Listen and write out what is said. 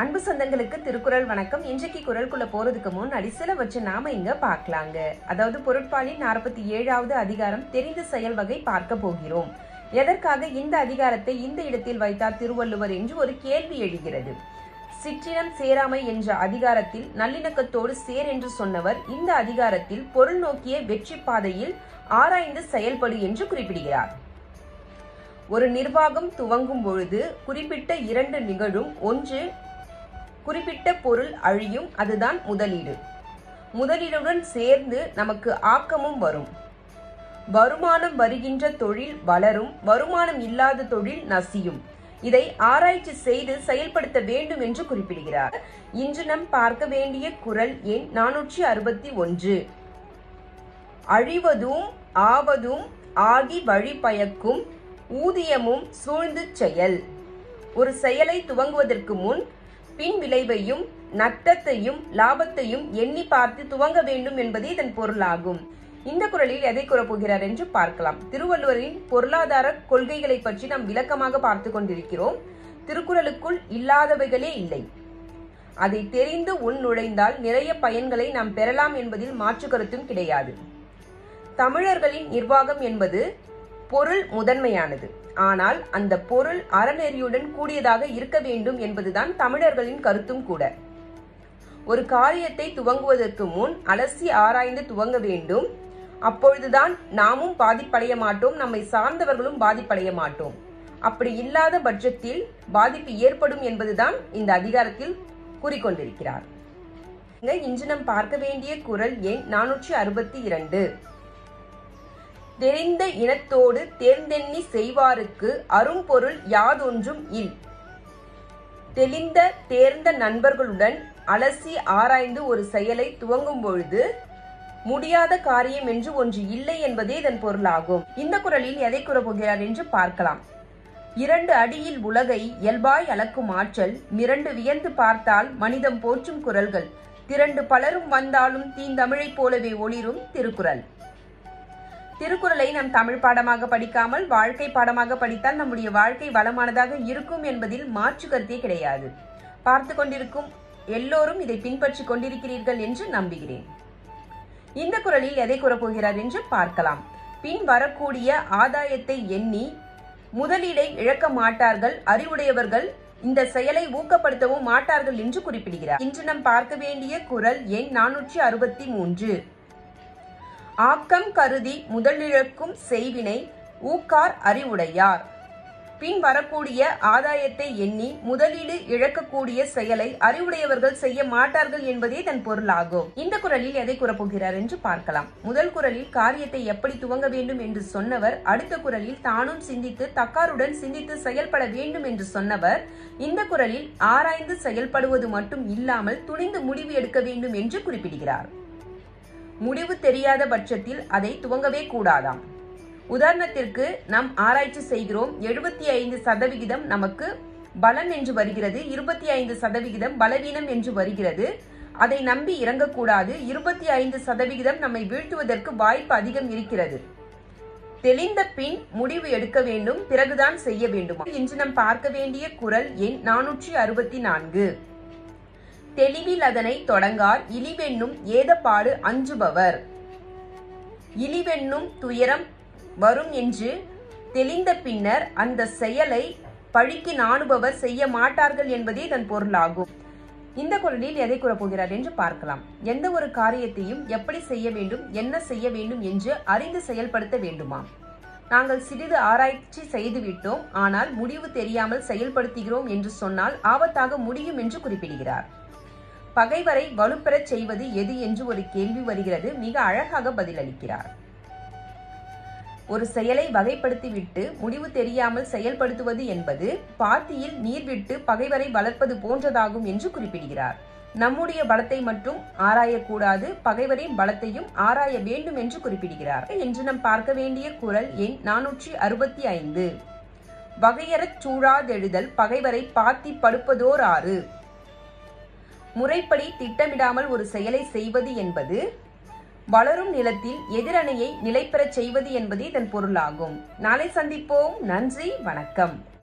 அன்பு சொந்தங்களுக்கு திருக்குறள் வணக்கம். இன்றைக்கு குறளுக்குள்ள போறதுக்கு முன்னாடி சில வச்சு நாம இங்க பார்க்கலாங்க. அதாவது பொருட்பாலின் 47வது அதிகாரம் தெரிந்த செயல் வகை பார்க்க போகிறோம். எதற்காக இந்த அதிகாரத்தை இந்த இடத்தில் வைத்தார் திருவள்ளுவர் என்று ஒரு கேள்வி எழுகிறது. சிற்றினம் சேராமை என்ற அதிகாரத்தில் நல்லிணக்கத்தோடு சேர் என்று சொன்னவர் இந்த அதிகாரத்தில் பொருள் நோக்கிய வெற்றி பாதையில் ஆராய்ந்து செயல்படு என்று குறிப்பிடுகிறார். ஒரு நிர்வாகம் துவங்கும் பொழுது குறிப்பிட்ட இரண்டு நிகழும். ஒன்று, குறிப்பிட்ட பொருள் அழியும், அதுதான் முதலீடு. முதலீடுடன் சேர்ந்து நமக்கு ஆக்கமும் வரும். வருமானம் வருகின்ற தொழில் வளரும், வருமானம் இல்லாத தொழில் நசியும். இதை ஆராய்ச்சி செய்து செயல்படுத்த வேண்டும் என்று குறிப்பிடுகிறார். இன்று நாம் பார்க்க வேண்டிய குறள் எண் 461. அழிவதும் ஆவதும் ஆகி வழி பயக்கும் ஊதியமும் சூழ்ந்து செயல். ஒரு செயலை துவங்குவதற்கு முன் பின் விளைவையும் நட்டத்தையும் லாபத்தையும் எண்ணி பார்த்து துவங்க வேண்டும் என்பதே இதன் பொருளாகும். இந்த குறளில் எதை கூறப்போகிறார் என்று பார்க்கலாம். திருவள்ளுவரின் பொருளாதார கொள்கைகளை பற்றி நாம் விளக்கமாக பார்த்து கொண்டிருக்கிறோம். திருக்குறளுக்குள் இல்லாதவைகளே இல்லை. அதை தெரிந்து உள் நுழைந்தால் நிறைய பயன்களை நாம் பெறலாம் என்பதில் மாற்று கருத்தும் கிடையாது. தமிழர்களின் நிர்வாகம் என்பது பொருள் முதன்மையானது. ஆனால் அந்த பொருள் அறநெறியுடன் கூடியதாக இருக்க வேண்டும் என்பதுதான் தமிழர்களின் கருத்தும் கூட. ஒரு காரியத்தை துவங்குவதற்கு முன் அலசி ஆராய்ந்து துவங்க வேண்டும். அப்பொழுதுதான் நாமும் பாதிப்படைய மாட்டோம், நம்மை சார்ந்தவர்களும் பாதிப்படைய மாட்டோம். அப்படி இல்லாத பட்சத்தில் பாதிப்பு ஏற்படும் என்பதுதான் இந்த அதிகாரத்தில் கூறிக்கொண்டிருக்கிறார். இன்று நாம் பார்க்க வேண்டிய குறள் எண் 462. தெரிந்த இனத்தோடு தேர்ந்தெண்ணி செய்வாருக்கு அரும்பொருள் யாதொன்றும் இல். தெளிந்த தேர்ந்த நண்பர்களுடன் அலசி ஆராய்ந்து ஒரு செயலை துவங்கும் பொழுது முடியாத காரியம் என்று ஒன்று இல்லை என்பதே இதன் பொருளாகும். இந்த குறளில் எதை கூறப்போகிறார் என்று பார்க்கலாம். 2 அடியில் உலகை இயல்பாய் அளக்கும் ஆற்றல் மிரண்டு வியந்து பார்த்தால் மனிதம் போற்றும் குறள்கள் திரண்டு பலரும் வந்தாலும் தீந்தமிழை போலவே ஒளிரும் திருக்குறள். திருக்குறளை நாம் தமிழ் பாடமாக படிக்காமல் வாழ்க்கை பாடமாக படித்தால் நம்முடைய வாழ்க்கை வளமானதாக இருக்கும் என்பதில் மாற்று கருத்தே கிடையாது. பார்த்து கொண்டிருக்கும் எல்லோரும் இதை பின்பற்றி கொண்டிருக்கிறீர்கள் என்று நம்புகிறேன். இந்த குறளில் எதை கூறப்போகிறார் என்று பார்க்கலாம். பின் வரக்கூடிய ஆதாயத்தை எண்ணி முதலீடை இழக்க மாட்டார்கள், அறிவுடையவர்கள் இந்த செயலை ஊக்கப்படுத்தவும் மாட்டார்கள் என்று குறிப்பிடுகிறார். இன்று நாம் பார்க்க வேண்டிய குறள் எண் 463. ஆக்கம் கருதி முதலிழக்கும் செய்வினை ஊக்கார் அறிவுடையார். பின் வரக்கூடிய ஆதாயத்தை எண்ணி முதலீடு இழக்கக்கூடிய செயலை அறிவுடையவர்கள் செய்ய மாட்டார்கள் என்பதே இதன் பொருளாகும். இந்த குறளில் எதை கூறப்போகிறார் என்று பார்க்கலாம். முதல் குறளில் காரியத்தை எப்படி துவங்க வேண்டும் என்று சொன்னவர், அடுத்த குறளில் தானும் சிந்தித்து தக்காருடன் சிந்தித்து செயல்பட வேண்டும் என்று சொன்னவர், இந்த குறளில் ஆராய்ந்து செயல்படுவது மட்டும் இல்லாமல் துணிந்து முடிவு எடுக்க வேண்டும் என்று குறிப்பிடுகிறார். முடிவு தெரியாத பட்சத்தில் அதை துவங்கவே கூடாதாம். உதாரணத்திற்கு நாம் ஆராய்ச்சி செய்கிறோம், 75% நமக்கு பலன் என்று வருகிறது, 25% பலவீனம் என்று வருகிறது. அதை நம்பி இறங்கக்கூடாது. 25% நம்மை வீழ்த்துவதற்கு வாய்ப்பு அதிகம் இருக்கிறது. தெளிந்த பின் முடிவு எடுக்க வேண்டும், பிறகுதான் செய்ய வேண்டும். இன்று நாம் பார்க்க வேண்டிய குறள் எண் 464. தெளிவில் அதனை தொடங்கார் இழிவென்னும் ஏதப்பாடு அஞ்சுபவர். இழிவென்னும் துயரம் வரும் என்று தெளிந்த பின்னர் அந்த செயலை பழிக்கு நாணுபவர் செய்ய மாட்டார்கள் என்பதே இதன் பொருளாகும். இந்த குறளில் எதை கூறப்போகிறார் என்று பார்க்கலாம். எந்த ஒரு காரியத்தையும் எப்படி செய்ய வேண்டும், என்ன செய்ய வேண்டும் என்று அறிந்து செயல்படுத்த வேண்டுமாம். நாங்கள் சிறிது ஆராய்ச்சி செய்துவிட்டோம், ஆனால் முடிவு தெரியாமல் செயல்படுத்துகிறோம் என்று சொன்னால் ஆபத்தாக முடியும் என்று குறிப்பிடுகிறார். பகைவரை வலுப்பெறச் செய்வது எது என்று ஒரு கேள்வி வருகிறது. மிக அழகாக பதிலளிக்கிறார். ஒரு செயலை வகைப்படுத்திவிட்டு முடிவு தெரியாமல் செயல்படுத்துவது என்பது பாத்தியில் நீர் விட்டு பகைவரை வளர்ப்பது போன்றதாகும் என்று குறிப்பிடுகிறார். நம்முடைய பலத்தை மட்டும் ஆராயக்கூடாது, பகைவரின் பலத்தையும் ஆராய வேண்டும் என்று குறிப்பிடுகிறார். இன்று நாம் பார்க்க வேண்டிய குறள் எண் 465. வகையறச் சூழாதெழுதல் பகைவரை பாத்தி படுப்பதோர் ஆறு. முறைப்படி திட்டமிடாமல் ஒரு செயலை செய்வது என்பது வளரும் நிலத்தில் எதிரணையை நிலைபெறச் செய்வது என்பதே இதன் பொருளாகும். நாளை சந்திப்போம். நன்றி, வணக்கம்.